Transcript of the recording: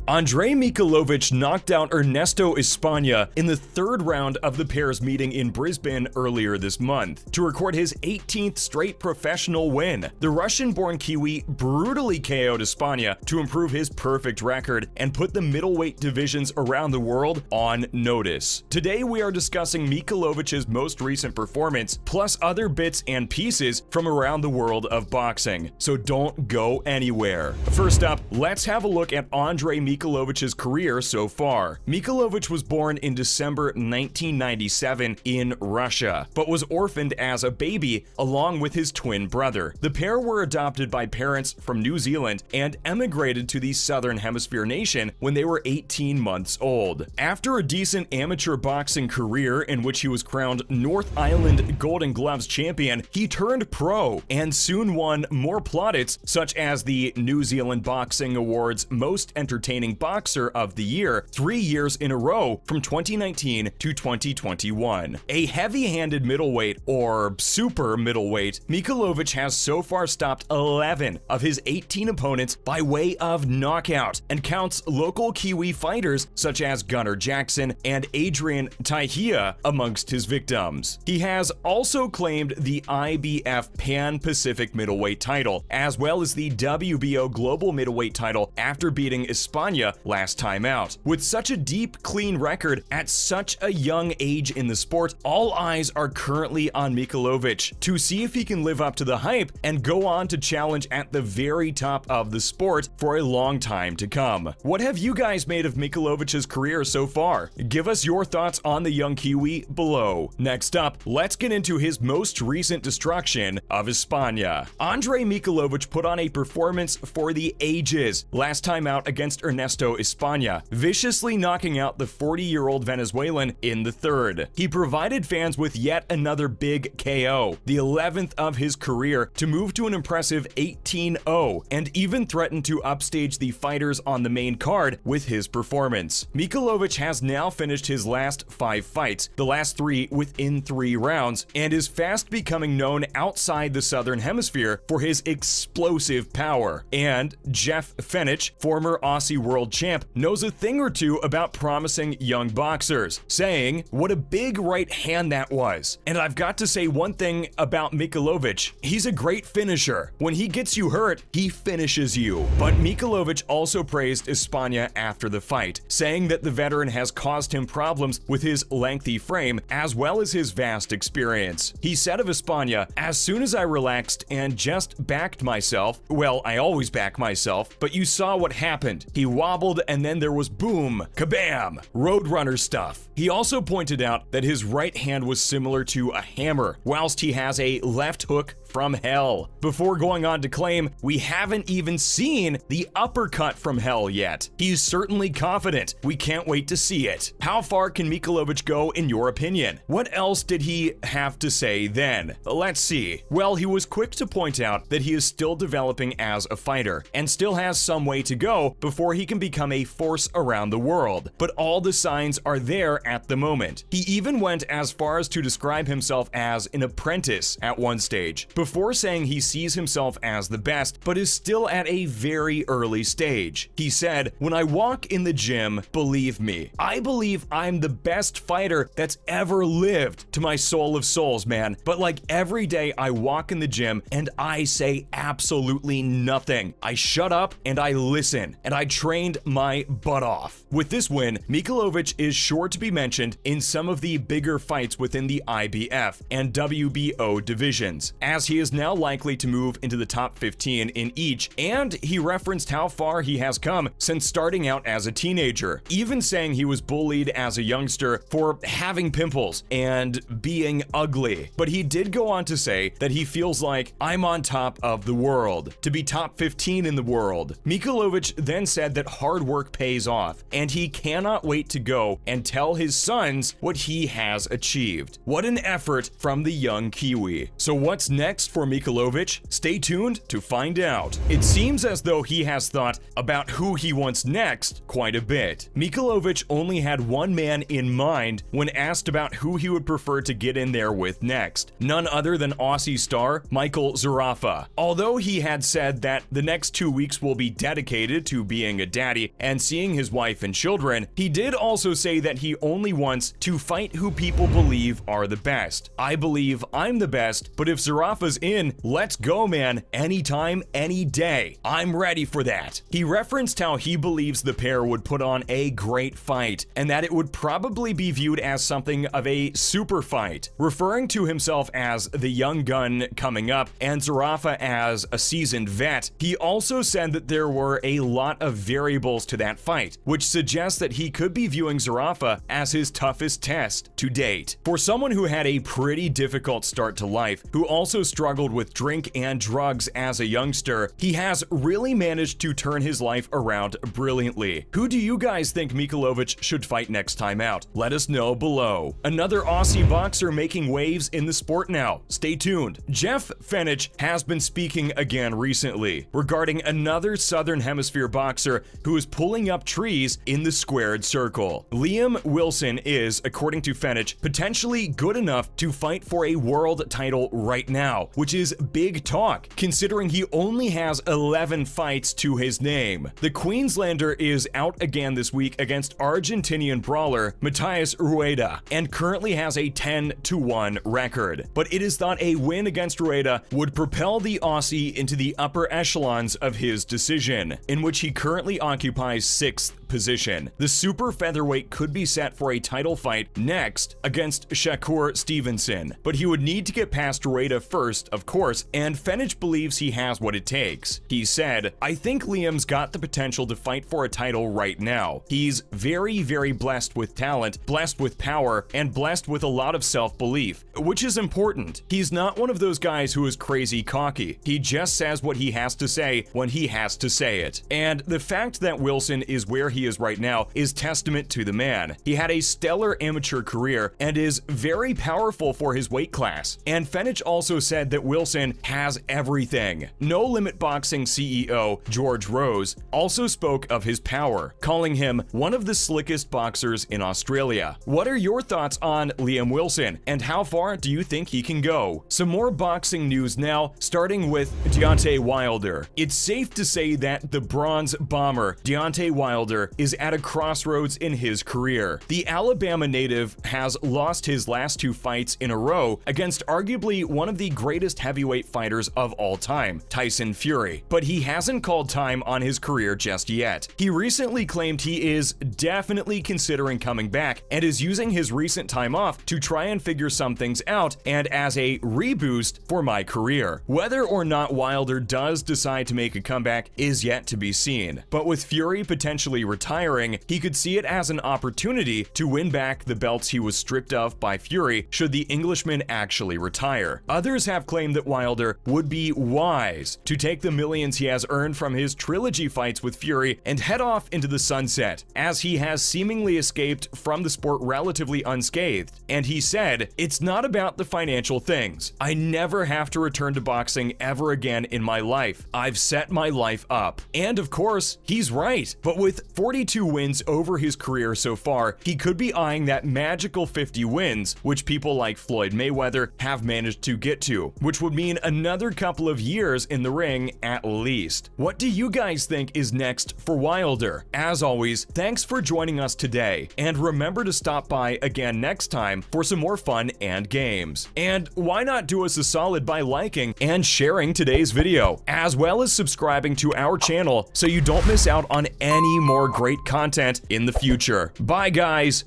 Andrei Mikhailovich knocked out Ernesto España in the third round of the pair's meeting in Brisbane earlier this month to record his 18th straight professional win. The Russian-born Kiwi brutally KO'd España to improve his perfect record and put the middleweight divisions around the world on notice. Today we are discussing Mikhailovich's most recent performance, plus other bits and pieces from around the world of boxing, so don't go anywhere. First up, let's have a look at Andrei Mikhailovich's career so far. Mikhailovich was born in December 1997 in Russia, but was orphaned as a baby along with his twin brother. The pair were adopted by parents from New Zealand and emigrated to the Southern Hemisphere nation when they were 18 months old. After a decent amateur boxing career in which he was crowned North Island Golden Gloves champion, he turned pro and soon won more plaudits such as the New Zealand Boxing Awards Most Entertaining Boxer of the Year 3 years in a row from 2019 to 2021. A heavy-handed middleweight, or super middleweight, Mikhailovich has so far stopped 11 of his 18 opponents by way of knockout and counts local Kiwi fighters such as Gunnar Jackson and Adrian Tahia amongst his victims. He has also claimed the IBF Pan-Pacific middleweight title, as well as the WBO Global middleweight title after beating España last time out. With such a deep, clean record at such a young age in the sport, all eyes are currently on Mikhailovich to see if he can live up to the hype and go on to challenge at the very top of the sport for a long time to come. What have you guys made of Mikhailovich's career so far? Give us your thoughts on the young Kiwi below. Next up, let's get into his most recent destruction of España. Andrei Mikhailovich put on a performance for the ages last time out against Ernesto España, viciously knocking out the 40-year-old Venezuelan in the third. He provided fans with yet another big KO, the 11th of his career, to move to an impressive 18-0, and even threatened to upstage the fighters on the main card with his performance. Mikhailovich has now finished his last 5 fights, the last 3 within 3 rounds, and is fast becoming known outside the Southern Hemisphere for his explosive power. And Jeff Fenech, former Aussie world champ, knows a thing or two about promising young boxers, saying, "What a big right hand that was." And I've got to say one thing about Mikhailovich: he's a great finisher. When he gets you hurt, he finishes you. But Mikhailovich also praised España after the fight, saying that the veteran has caused him problems with his lengthy frame as well as his vast experience. He said of España, "As soon as I relaxed and just backed myself, well, I always back myself, but you saw what happened. He wobbled and then there was boom, kabam, Roadrunner stuff." He also pointed out that his right hand was similar to a hammer, whilst he has a left hook from hell, before going on to claim, "We haven't even seen the uppercut from hell yet." He's certainly confident. We can't wait to see it. How far can Mikhailovich go in your opinion? What else did he have to say then? Let's see. Well, he was quick to point out that he is still developing as a fighter and still has some way to go before he can become a force around the world, but all the signs are there at the moment. He even went as far as to describe himself as an apprentice at one stage, before saying he sees himself as the best, but is still at a very early stage. He said, "When I walk in the gym, believe me, I believe I'm the best fighter that's ever lived, to my soul of souls, man. But like every day I walk in the gym and I say absolutely nothing. I shut up and I listen, and I trained my butt off." With this win, Mikhailovich is sure to be mentioned in some of the bigger fights within the IBF and WBO divisions, as he is now likely to move into the top 15 in each, and he referenced how far he has come since starting out as a teenager, even saying he was bullied as a youngster for having pimples and being ugly. But he did go on to say that he feels like, "I'm on top of the world, to be top 15 in the world." Mikhailovich then said that hard work pays off, and he cannot wait to go and tell his sons what he has achieved. What an effort from the young Kiwi. So what's next next for Mikhailovich? Stay tuned to find out. It seems as though he has thought about who he wants next quite a bit. Mikhailovich only had one man in mind when asked about who he would prefer to get in there with next. None other than Aussie star Michael Zarafa. Although he had said that the next 2 weeks will be dedicated to being a daddy and seeing his wife and children, he did also say that he only wants to fight who people believe are the best. I believe I'm the best, but if Zarafa's in, let's go, man. Anytime, any day. I'm ready for that. He referenced how he believes the pair would put on a great fight, and that it would probably be viewed as something of a super fight, referring to himself as the young gun coming up and Zarafa as a seasoned vet. He also said that there were a lot of variables to that fight, which suggests that he could be viewing Zarafa as his toughest test to date. For someone who had a pretty difficult start to life, who also struggled with drink and drugs as a youngster, he has really managed to turn his life around brilliantly. Who do you guys think Mikhailovich should fight next time out? Let us know below. Another Aussie boxer making waves in the sport now. Stay tuned. Jeff Fenech has been speaking again recently regarding another Southern Hemisphere boxer who is pulling up trees in the squared circle. Liam Wilson is, according to Fenech, potentially good enough to fight for a world title right now, which is big talk, considering he only has 11 fights to his name. The Queenslander is out again this week against Argentinian brawler Matías Rueda, and currently has a 10-1 record. But it is thought a win against Rueda would propel the Aussie into the upper echelons of his decision, in which he currently occupies 6th position. The super featherweight could be set for a title fight next against Shakur Stevenson, but he would need to get past Rueda first, of course, and Fenech believes he has what it takes. He said, "I think Liam's got the potential to fight for a title right now. He's very, very blessed with talent, blessed with power, and blessed with a lot of self-belief, which is important. He's not one of those guys who is crazy cocky. He just says what he has to say when he has to say it." And the fact that Wilson is where he is right now is testament to the man. He had a stellar amateur career and is very powerful for his weight class. And Fenech also said that Wilson has everything. No Limit Boxing CEO George Rose also spoke of his power, calling him one of the slickest boxers in Australia. What are your thoughts on Liam Wilson, and how far do you think he can go? Some more boxing news now, starting with Deontay Wilder. It's safe to say that the bronze bomber Deontay Wilder is at a crossroads in his career. The Alabama native has lost his last 2 fights in a row against arguably one of the greatest heavyweight fighters of all time, Tyson Fury, but he hasn't called time on his career just yet. He recently claimed he is definitely considering coming back and is using his recent time off to try and figure some things out and as a reboost for my career. Whether or not Wilder does decide to make a comeback is yet to be seen, but with Fury potentially retiring, he could see it as an opportunity to win back the belts he was stripped of by Fury should the Englishman actually retire. Others have claimed that Wilder would be wise to take the millions he has earned from his trilogy fights with Fury and head off into the sunset, as he has seemingly escaped from the sport relatively unscathed. And he said, "It's not about the financial things. I never have to return to boxing ever again in my life. I've set my life up." And of course, he's right. But with 42 wins over his career so far, he could be eyeing that magical 50 wins, which people like Floyd Mayweather have managed to get to, which would mean another couple of years in the ring at least. What do you guys think is next for Wilder? As always, thanks for joining us today, and remember to stop by again next time for some more fun and games. And why not do us a solid by liking and sharing today's video, as well as subscribing to our channel so you don't miss out on any more great content in the future. Bye guys!